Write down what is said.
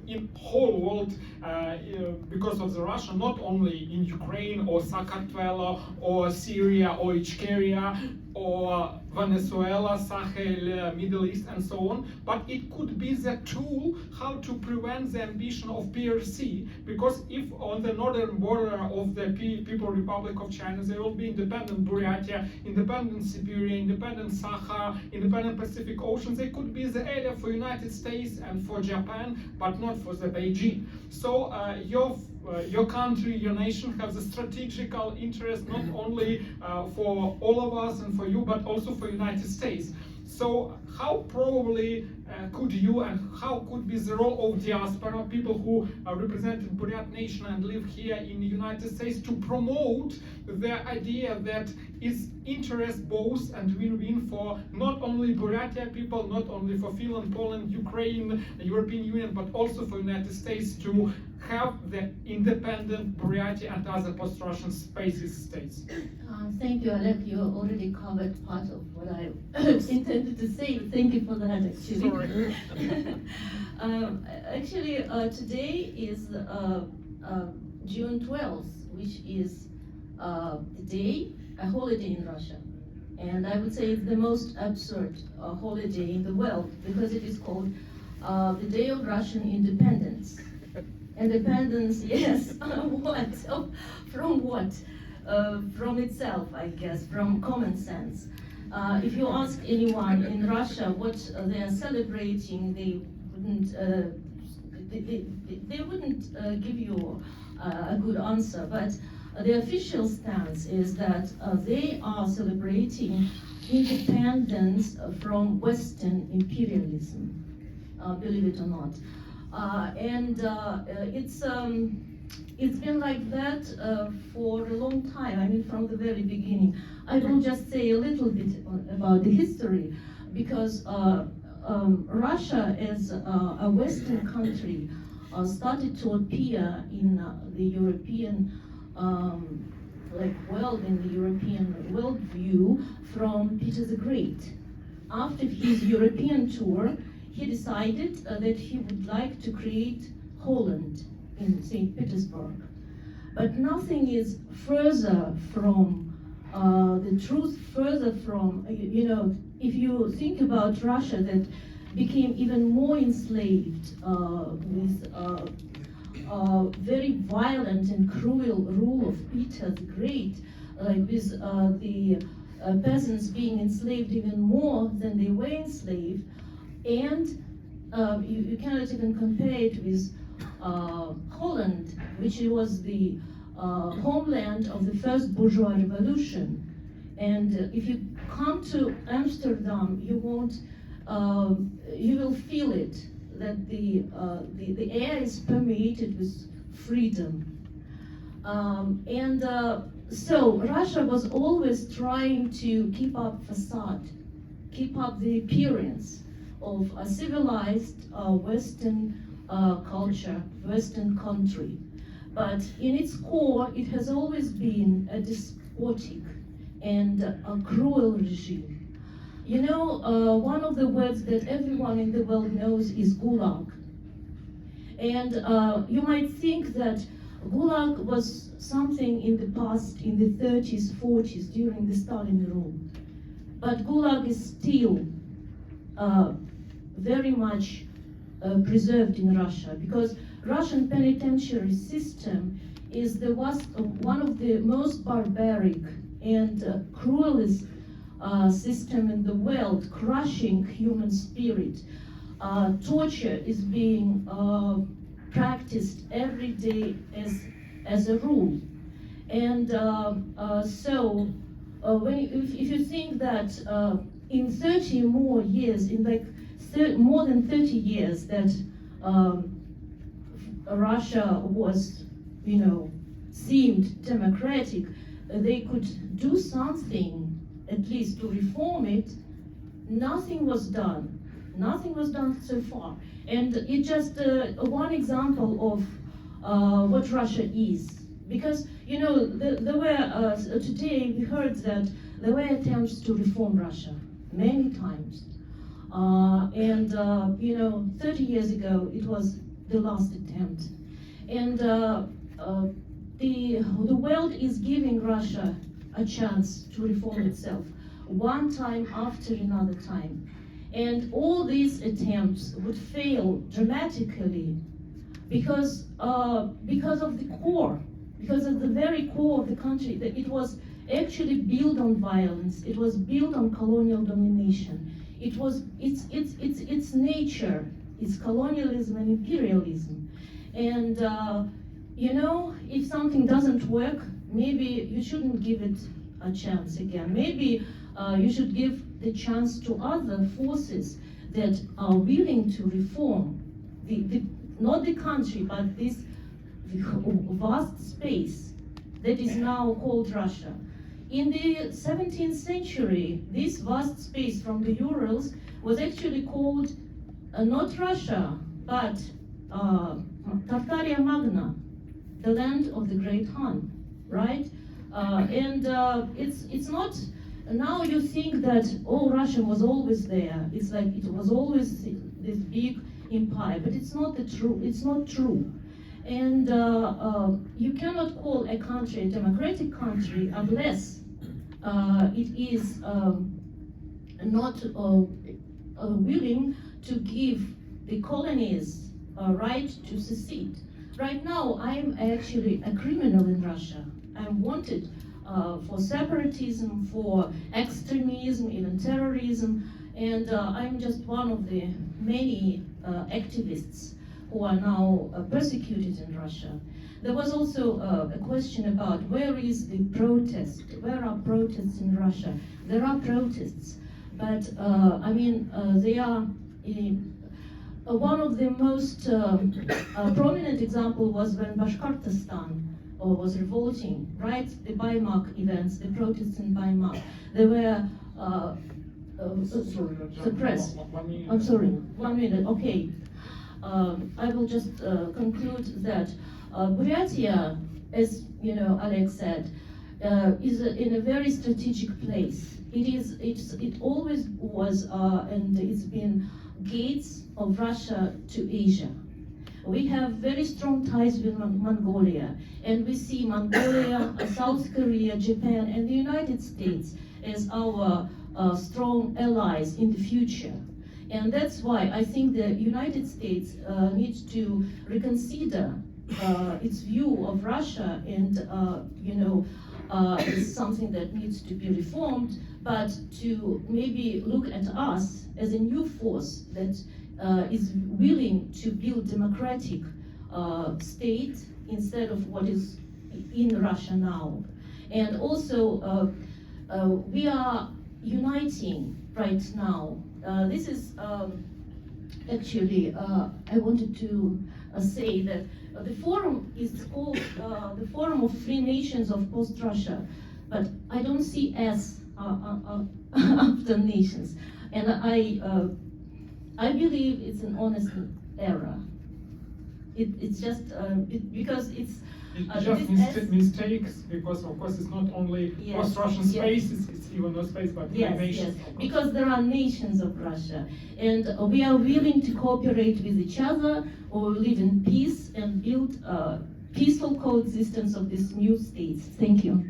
in whole world because of the Russia, not only in Ukraine or Sakartvelo or Syria or Ichkeria or Venezuela, Sahel, Middle East, and so on, but it could be the tool how to prevent the ambition of PRC, because if on the northern border of the People's Republic of China there will be independent Buryatia, independent Siberia, independent Sakha, independent Pacific Ocean, they could be the area for United States and for Japan, but not for the Beijing. So your country, your nation has a strategical interest not only for all of us and for you, but also for United States. So how probably could you and how could be the role of diaspora, people who represent Buryat nation and live here in the United States, to promote the idea that it's interest both and win-win for not only Buryatia people, not only for Finland, Poland, Ukraine, the European Union, but also for United States to have the independent Buryatia and other post-Russian spaces states. Thank you, Alec. You already covered part of what I intended to say. Thank you for that, actually. Sorry. Today is June 12th, which is the day, a holiday in Russia. And I would say it's the most absurd holiday in the world, because it is called the Day of Russian Independence. Independence, yes, what? From what? From itself, I guess, from common sense. If you ask anyone in Russia what they are celebrating, they wouldn't give you a good answer. But the official stance is that they are celebrating independence from Western imperialism, believe it or not. It's been like that for a long time, I mean from the very beginning. I will just say a little bit about the history, because Russia as a Western country started to appear in the European world, in the European worldview from Peter the Great. After his European tour, he decided that he would like to create Holland in St. Petersburg. But nothing is further from the truth, further from, if you think about Russia that became even more enslaved with very violent and cruel rule of Peter the Great, with the peasants being enslaved even more than they were enslaved, and you cannot even compare it with Holland, which was the homeland of the first bourgeois revolution. And if you come to Amsterdam, you will feel it, that the air is permeated with freedom. So Russia was always trying to keep up facade, keep up the appearance of a civilized Western culture, Western country. But in its core, it has always been a despotic and a cruel regime. You know, one of the words that everyone in the world knows is Gulag. And you might think that Gulag was something in the past, in the 30s, 40s, during the Stalin rule. But Gulag is still very much preserved in Russia, because Russian penitentiary system is one of the most barbaric and cruelest system in the world, crushing human spirit. Torture is being practiced every day as a rule. And if you think that in 30 more years, in more than 30 years that Russia was, seemed democratic, they could do something, at least to reform it. Nothing was done. Nothing was done so far. And it's just one example of what Russia is. Because, there were, today we heard that there were attempts to reform Russia many times. 30 years ago, it was the last attempt. And the world is giving Russia a chance to reform itself, one time after another time. And all these attempts would fail dramatically because of the core, because of the very core of the country, that it was actually built on violence, it was built on colonial domination. It was its nature, it's colonialism and imperialism. And you know, if something doesn't work, maybe you shouldn't give it a chance again. Maybe you should give the chance to other forces that are willing to reform not the country, but this vast space that is now called Russia. In the 17th century, this vast space from the Urals was actually called not Russia, but Tartaria Magna, the land of the Great Han, right? And it's not, now you think that, oh, Russia was always there. It's like it was always this big empire, but it's not it's not true. And you cannot call a country a democratic country unless it is not willing to give the colonies a right to secede. Right now, I'm actually a criminal in Russia. I'm wanted for separatism, for extremism, even terrorism, and I'm just one of the many activists who are now persecuted in Russia. There was also a question about where is the protest? Where are protests in Russia? There are protests, but I mean, they are one of the most prominent example was when Bashkortostan was revolting, right? The Baymak events, the protests in Baymak, they were suppressed. I'm sorry, 1 minute, okay. I will just conclude that Buryatia, as you know, Alex said, is in a very strategic place. It always was, and it's been gates of Russia to Asia. We have very strong ties with Mongolia, and we see Mongolia, South Korea, Japan, and the United States as our strong allies in the future. And that's why I think the United States needs to reconsider its view of Russia, and you know, it's something that needs to be reformed, but to maybe look at us as a new force that is willing to build democratic state instead of what is in Russia now. And also, we are uniting right now. This is actually, I wanted to say that the forum is called the Forum of Free Nations of Post-Russia, but I don't see S after nations. And I believe it's an honest error. It's just because it's just mistakes, because of course it's not only post-Russian space, it's even no space, but nations. Yes, because there are nations of Russia, and we are willing to cooperate with each other, or live in peace and build peaceful coexistence of these new states. Thank you.